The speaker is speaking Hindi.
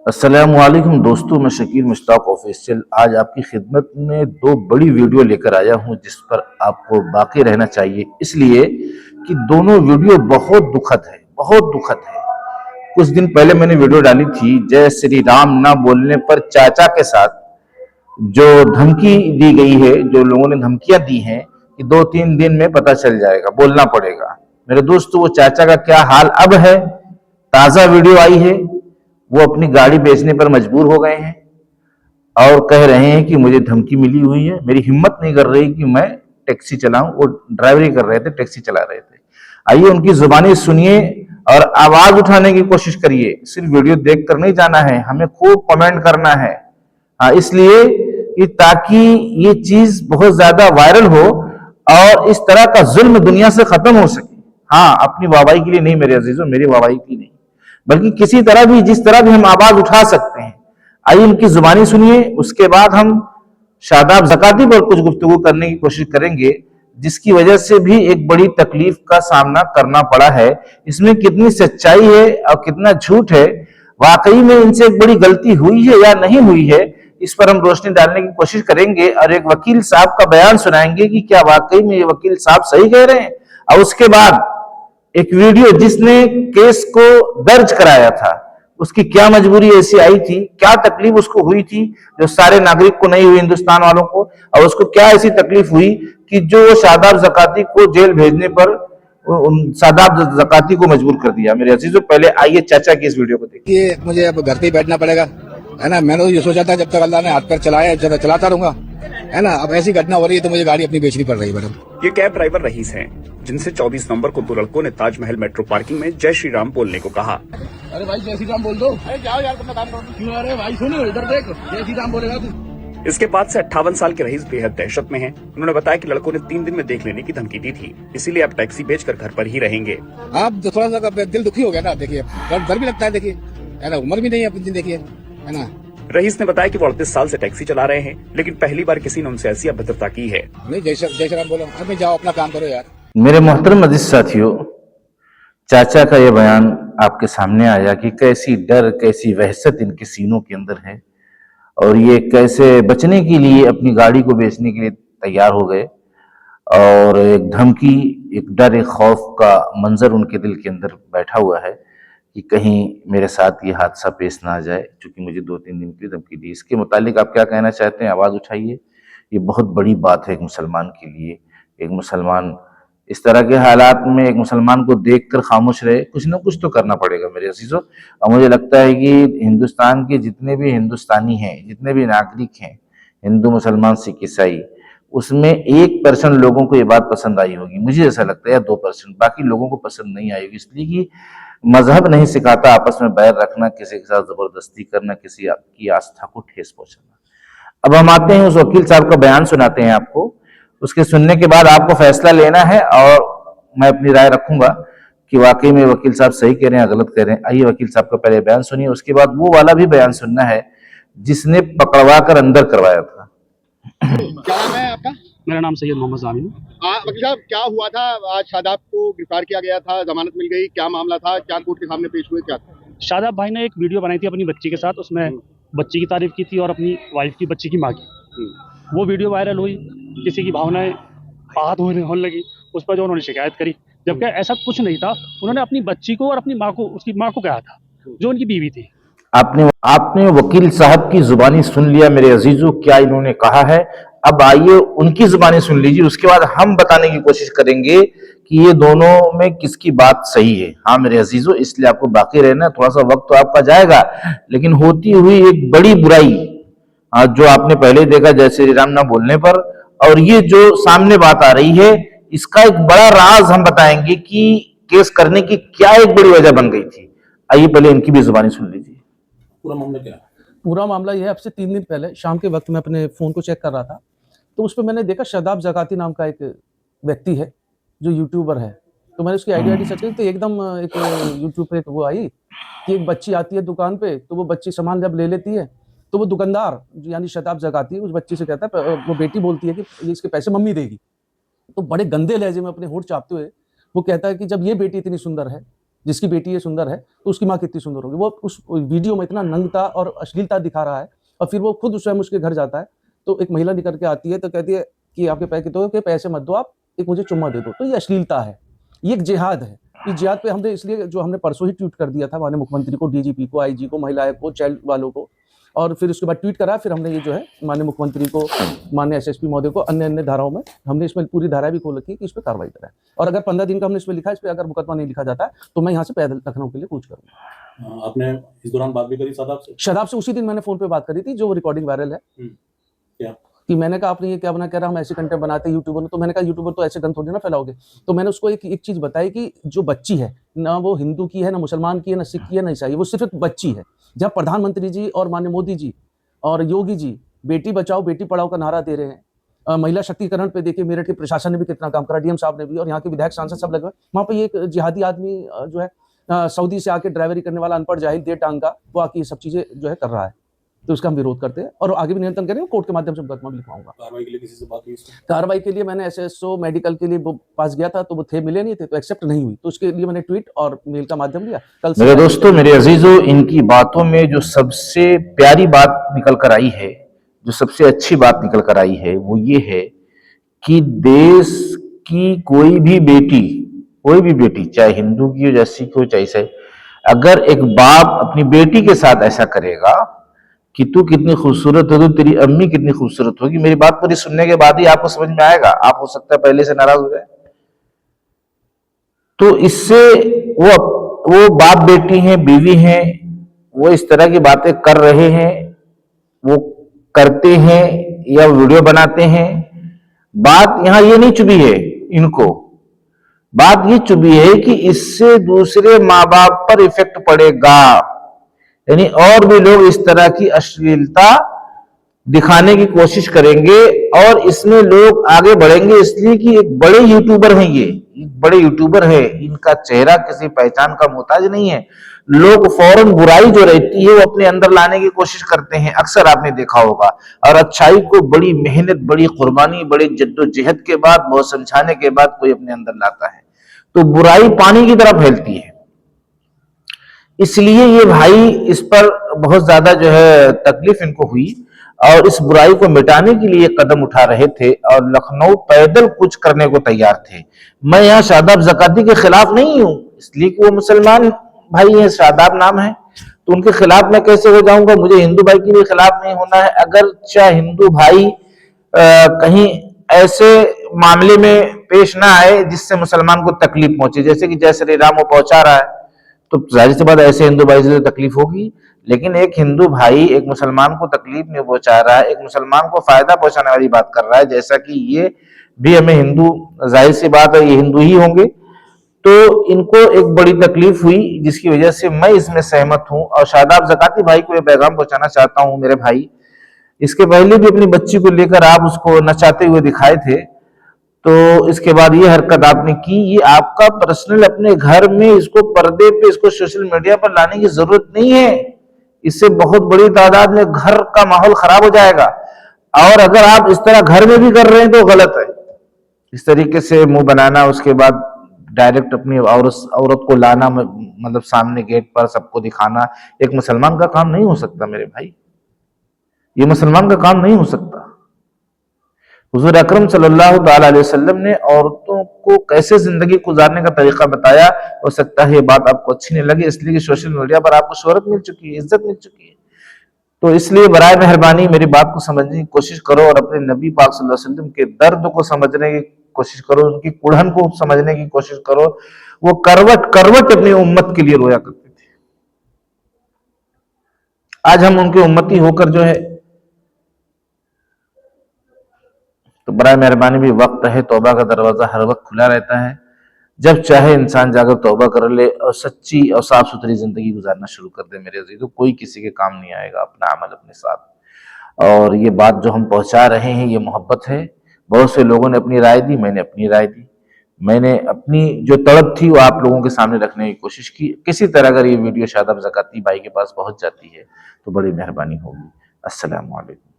अस्सलामुअलैकुम दोस्तों, मैं शकील मुश्ताक ऑफिशियल आज आपकी खिदमत में दो बड़ी वीडियो लेकर आया हूं जिस पर आपको बाकी रहना चाहिए, इसलिए कि दोनों वीडियो बहुत दुखद है, बहुत दुखद है। कुछ दिन पहले मैंने वीडियो डाली थी जय श्री राम ना बोलने पर चाचा के साथ जो धमकी दी गई है, जो लोगों ने धमकियां दी हैं कि 2-3 दिन में पता चल जाएगा, बोलना पड़ेगा। मेरे दोस्तों, वो चाचा का क्या हाल अब है। ताजा वीडियो आई है, वो अपनी गाड़ी बेचने पर मजबूर हो गए हैं और कह रहे हैं कि मुझे धमकी मिली हुई है, मेरी हिम्मत नहीं कर रही कि मैं टैक्सी चलाऊं। वो ड्राइवरी कर रहे थे, टैक्सी चला रहे थे। आइए उनकी जुबानी सुनिए और आवाज उठाने की कोशिश करिए। सिर्फ वीडियो देख कर नहीं जाना है, हमें खूब कमेंट करना है। हाँ, इसलिए कि ताकि ये चीज बहुत ज्यादा वायरल हो और इस तरह का जुल्म दुनिया से खत्म हो सके। हाँ, अपनी वाहवाही के लिए नहीं मेरे अजीजों, मेरी वाहवाही के लिए नहीं, बल्कि किसी तरह भी, जिस तरह भी हम आवाज उठा सकते हैं। आइए उनकी जुबानी सुनिए, उसके बाद हम शादाब ज़काती पर कुछ गुफ्तगू करने की कोशिश करेंगे, जिसकी वजह से भी एक बड़ी तकलीफ का सामना करना पड़ा है। इसमें कितनी सच्चाई है और कितना झूठ है, वाकई में इनसे एक बड़ी गलती हुई है या नहीं हुई है, इस पर हम रोशनी डालने की कोशिश करेंगे और एक वकील साहब का बयान सुनाएंगे कि क्या वाकई में ये वकील साहब सही कह रहे हैं। और उसके बाद एक वीडियो जिसने केस को दर्ज कराया था, उसकी क्या मजबूरी ऐसी आई थी, क्या तकलीफ उसको हुई थी जो सारे नागरिक को नहीं हुई, हिंदुस्तान वालों को। और उसको क्या ऐसी तकलीफ हुई कि जो शादाब ज़काती को जेल भेजने पर शादाब ज़काती को मजबूर कर दिया। मेरे अजीजों, पहले आइए चाचा की इस वीडियो को देखिए। मुझे अब घर पे ही बैठना पड़ेगा, है ना। मैंने तो ये सोचा था जब तक अल्लाह ने हाथ पैर चलाया चलाता रहूंगा, है ना। अब ऐसी घटना हो रही है तो मुझे गाड़ी अपनी बेचनी पड़ रही है मैडम। ये कैब ड्राइवर रईस हैं, जिनसे 24 नवंबर को दो लड़कों ने ताजमहल मेट्रो पार्किंग में जय श्री राम बोलने को कहा। अरे भाई जय श्री राम बोल दो। अरे जाओ यार, तुम काम करो। क्यों? अरे भाई सुनो, इधर देख, जय श्री राम बोलेगा तू। इसके बाद से 58 साल के रईस बेहद दहशत में हैं। उन्होंने बताया कि लड़कों ने 3 दिन में देख लेने की धमकी दी थी, इसीलिए अब टैक्सी बेचकर घर पर ही रहेंगे। आप थोड़ा सा दिल दुखी हो गया ना, देखिए डर भी लगता है, देखिए, है ना। उम्र भी नहीं है अपनी, देखिए, है ना। रईस ने बताया कि वो 38 साल से टैक्सी चला रहे हैं, लेकिन पहली बार किसी ने उनसे ऐसी अभद्रता की है। नहीं, जय श्री राम बोलो। अरे जाओ अपना काम करो यार। मेरे मोहतरम अजीज साथियों, चाचा का यह बयान आपके सामने आया कि कैसी डर, कैसी वहशत इनके सीनों के अंदर है और ये कैसे बचने के लिए अपनी गाड़ी को बेचने के लिए तैयार हो गए। और एक धमकी, एक डर, एक खौफ का मंजर उनके दिल के अंदर बैठा हुआ है कि कहीं मेरे साथ ये हादसा पेश ना आ जाए, क्योंकि मुझे 2-3 दिन की धमकी दी। इसके मुतालिक आप क्या कहना चाहते हैं? आवाज़ उठाइए। ये बहुत बड़ी बात है एक मुसलमान के लिए। एक मुसलमान इस तरह के हालात में, एक मुसलमान को देखकर खामोश रहे, कुछ ना कुछ तो करना पड़ेगा मेरे अजीजों। और मुझे लगता है कि हिंदुस्तान के जितने भी हिंदुस्तानी हैं, जितने भी नागरिक हैं, हिंदू, मुसलमान, सिख, ईसाई, उसमें 1% लोगों को ये बात पसंद आई होगी, मुझे ऐसा लगता है, या 2%। बाकी लोगों को पसंद नहीं आई होगी, इसलिए कि मजहब नहीं सिखाता आपस में बैर रखना, किसी के साथ जबरदस्ती करना, किसी की आस्था को ठेस पहुंचाना। अब हम आते हैं उस वकील साहब का बयान सुनाते हैं आपको। उसके सुनने के बाद आपको फैसला लेना है और मैं अपनी राय रखूंगा कि वाकई में वकील साहब सही कह रहे हैं या गलत कह रहे हैं। आइए वकील साहब का पहले बयान सुनिए, उसके बाद वो वाला भी बयान सुनना है जिसने पकड़वा कर अंदर करवाया था। क्या नाम है आपका? मेरा नाम सैयद मोहम्मद जामिन। वकील साहब, क्या हुआ था आज? शादाब को गिरफ्तार किया गया था, जमानत मिल गई, क्या मामला था? क्या कोर्ट के सामने पेश हुए, क्या था? शादाब भाई ने एक वीडियो बनाई थी अपनी बच्ची के साथ, उसमें बच्ची की तारीफ की थी और अपनी वाइफ की, बच्ची की माँ की। वो वीडियो वायरल हुई, किसी की भावनाएं आहत होने लगी, उस पर जो उन्होंने शिकायत करी, जबकि ऐसा कुछ नहीं था। उन्होंने अपनी बच्ची को और अपनी माँ को, उसकी माँ को कहा था जो उनकी बीवी थी। आपने वकील साहब की जुबानी सुन लिया मेरे अजीजों, क्या इन्होंने कहा है। अब आइए उनकी जुबानी सुन लीजिए, उसके बाद हम बताने की कोशिश करेंगे कि ये दोनों में किसकी बात सही है। हाँ मेरे अजीजों, इसलिए आपको बाकी रहना, थोड़ा सा वक्त तो आपका जाएगा, लेकिन होती हुई एक बड़ी बुराई जो आपने पहले देखा जय श्री राम ना बोलने पर, और ये जो सामने बात आ रही है, इसका एक बड़ा राज हम बताएंगे कि केस करने की क्या एक बड़ी वजह बन गई थी। आइए पहले इनकी भी जुबानी सुन लीजिए। पूरा मामला क्या है? पूरा मामला यह है, अब से 3 दिन पहले शाम के वक्त मैं अपने फ़ोन को चेक कर रहा था, तो उस पर मैंने देखा शादाब ज़काती नाम का एक व्यक्ति है जो यूट्यूबर है। तो मैंने उसकी आईडी सर्च की तो एकदम एक यूट्यूब पे वो आई कि एक बच्ची आती है दुकान पे, तो वो बच्ची सामान जब ले लेती है तो वो दुकानदार यानी शादाब ज़काती उस बच्ची से कहता है, वो बेटी बोलती है कि ये इसके पैसे मम्मी देगी। तो बड़े गंदे लहजे में अपने होंठ चापते हुए वो कहता है कि जब ये बेटी इतनी सुंदर है जिसकी बेटी ये सुंदर है तो उसकी माँ कितनी सुंदर होगी। वो उस वीडियो में इतना नंगता और अश्लीलता दिखा रहा है, और फिर वो खुद स्वयं उसके घर जाता है तो एक महिला निकल के आती है तो कहती है कि आपके पैसे कितने हो, कि पैसे मत दो, आप एक मुझे चुम्मा दे दो। तो ये अश्लीलता है, ये एक जिहाद है। इस जिहाद पे हमने इसलिए जो हमने परसों ही ट्वीट कर दिया था माननीय मुख्यमंत्री को, डीजीपी को, आईजी को, महिला को, चाइल्ड वालों को, और फिर उसके बाद ट्वीट करा। फिर हमने ये जो है माननीय मुख्यमंत्री को, माननीय एसएसपी महोदय को, अन्य अन्य धाराओं में हमने इसमें पूरी धारा भी खोल रखी है कि इस पर कार्रवाई करें। और अगर 15 दिन का हमने इसमें लिखा, इस पर अगर मुकदमा नहीं लिखा जाता तो मैं यहाँ से पैदल लखनऊ के लिए कूच करूँगा। आपने इस दौरान बात भी करी शादाब से? शादाब से उसी दिन मैंने फोन पे बात करी थी, जो रिकॉर्डिंग वायरल है। क्या कि मैंने कहा आपने ये क्या बना, कह रहा हम ऐसे कंटेंट बनाते हैं यूट्यूबर, तो मैंने कहा यूट्यूबर तो ऐसे गंद थोड़ी ना फैलाओगे। तो मैंने उसको एक चीज बताई कि जो बच्ची है ना, वो हिंदू की है, ना मुसलमान की है, ना सिख की है, ना ईसाई, वो सिर्फ एक बच्ची है। जब प्रधानमंत्री जी और माननीय मोदी जी और योगी जी बेटी बचाओ बेटी पढ़ाओ का नारा दे रहे हैं, महिला शक्तिकरण पे देखिए मेरठ के प्रशासन ने भी कितना काम करा, डीएम साहब ने भी, और यहाँ के विधायक सांसद सब लगे। वहाँ पे एक जिहादी आदमी जो है सऊदी से आके ड्राइवरी करने वाला अनपढ़ जाहिल दे टांग का, वो आके ये सब चीजें जो है कर रहा है। तो उसका हम विरोध करते हैं और आगे भी नियंत्रण करेंगे, कोर्ट के माध्यम से मुकदमा भी लिखवाऊंगा। कार्रवाई के लिए किसी से बात हुई? कार्रवाई के लिए मैंने एसएसओ मेडिकल के लिए पास गया था, तो वो थे, मिले नहीं थे, तो एक्सेप्ट नहीं हुई। तो उसके लिए मैंने ट्वीट और मेल का माध्यम लिया। कल मेरे दोस्तों, मेरे अजीजों, इनकी बातों में जो सबसे प्यारी बात निकल कर आई है, जो सबसे अच्छी बात निकल कर आई है, वो ये है कि देश की कोई भी बेटी, चाहे हिंदू की हो, चाहे सिख हो, चाहे ईसाई, अगर एक बाप अपनी बेटी के साथ ऐसा करेगा कि तू कितनी खूबसूरत हो, तेरी अम्मी कितनी खूबसूरत होगी, मेरी बात पूरी सुनने के बाद ही आपको समझ में आएगा। आप हो सकता है पहले से नाराज हो जाए। तो इससे वो बाप बेटी हैं, बीवी हैं, वो इस तरह की बातें कर रहे हैं, वो करते हैं या वीडियो बनाते हैं। बात यहां ये नहीं चुभी है इनको, बात ये चुभी है कि इससे दूसरे माँ बाप पर इफेक्ट पड़ेगा, यानी और भी लोग इस तरह की अश्लीलता दिखाने की कोशिश करेंगे और इसमें लोग आगे बढ़ेंगे, इसलिए कि एक बड़े यूट्यूबर हैं, ये एक बड़े यूट्यूबर है, इनका चेहरा किसी पहचान का मोहताज नहीं है। लोग फौरन बुराई जो रहती है वो अपने अंदर लाने की कोशिश करते हैं, अक्सर आपने देखा होगा, और अच्छाई को बड़ी मेहनत, बड़ी कुर्बानी, बड़ी जद्दोजहद के बाद, बहुत समझाने के बाद कोई अपने अंदर लाता है, तो बुराई पानी की तरह फैलती है। इसलिए ये भाई इस पर बहुत ज्यादा जो है तकलीफ इनको हुई और इस बुराई को मिटाने के लिए कदम उठा रहे थे और लखनऊ पैदल कुछ करने को तैयार थे। मैं यहाँ शादाब ज़काती के खिलाफ नहीं हूँ, इसलिए कि वो मुसलमान भाई हैं, शादाब नाम है, तो उनके खिलाफ मैं कैसे हो जाऊंगा। मुझे हिंदू भाई के भी खिलाफ नहीं होना है। अगर चाहे हिंदू भाई कहीं ऐसे मामले में पेश ना आए जिससे मुसलमान को तकलीफ पहुंचे, जैसे कि जय श्री राम वो पहुंचा रहा है, तो जाहिर सी बात ऐसे हिंदू भाई से तकलीफ होगी। लेकिन एक हिंदू भाई एक मुसलमान को तकलीफ नहीं पहुंचा रहा है, एक मुसलमान को फायदा पहुंचाने वाली बात कर रहा है, जैसा कि ये भी हमें हिंदू, जाहिर सी बात है ये हिंदू ही होंगे, तो इनको एक बड़ी तकलीफ हुई जिसकी वजह से मैं इसमें सहमत हूं और शादाब ज़काती भाई को ये पैगाम पहुंचाना चाहता हूं। मेरे भाई, इसके पहले भी अपनी बच्ची को लेकर आप उसको नचाते हुए दिखाए थे, तो इसके बाद ये हरकत आपने की, ये आपका पर्सनल अपने घर में, इसको पर्दे पे, इसको सोशल मीडिया पर लाने की जरूरत नहीं है। इससे बहुत बड़ी तादाद में घर का माहौल खराब हो जाएगा, और अगर आप इस तरह घर में भी कर रहे हैं तो गलत है। इस तरीके से मुंह बनाना, उसके बाद डायरेक्ट अपनी औरत को लाना, मतलब सामने गेट पर सबको दिखाना, एक मुसलमान का काम नहीं हो सकता मेरे भाई, ये मुसलमान का काम नहीं हो सकता। हुजूर अकरम सल्लल्लाहु अलैहि वसल्लम ने औरतों को कैसे जिंदगी गुजारने का तरीका बताया। हो सकता है ये बात आपको अच्छी नहीं लगी, इसलिए कि सोशल मीडिया पर आपको शोहरत मिल चुकी है, इज्जत मिल चुकी है, तो इसलिए बराए मेहरबानी मेरी बात को समझने की कोशिश करो और अपने नबी पाक सल्लल्लाहु अलैहि वसल्लम के दर्द को समझने की कोशिश करो, उनकी कुड़हन को समझने की कोशिश करो। वो करवट करवट अपनी उम्मत के लिए रोया करते थे। आज हम उनके उम्मती होकर जो है, तो बराए मेहरबानी भी वक्त है, तौबा का दरवाजा हर वक्त खुला रहता है। जब चाहे इंसान जाकर तौबा कर ले और सच्ची और साफ सुथरी जिंदगी गुजारना शुरू कर दे मेरे अजीजों, कोई किसी के काम नहीं आएगा, अपना अमल अपने साथ। और ये बात जो हम पहुंचा रहे हैं ये मोहब्बत है। बहुत से लोगों ने अपनी राय दी, मैंने अपनी राय दी, मैंने अपनी जो तड़प थी वो आप लोगों के सामने रखने की कोशिश की। किसी तरह अगर ये वीडियो शादाब ज़काती भाई के पास पहुंच जाती है तो बड़ी मेहरबानी होगी। अस्सलाम वालेकुम।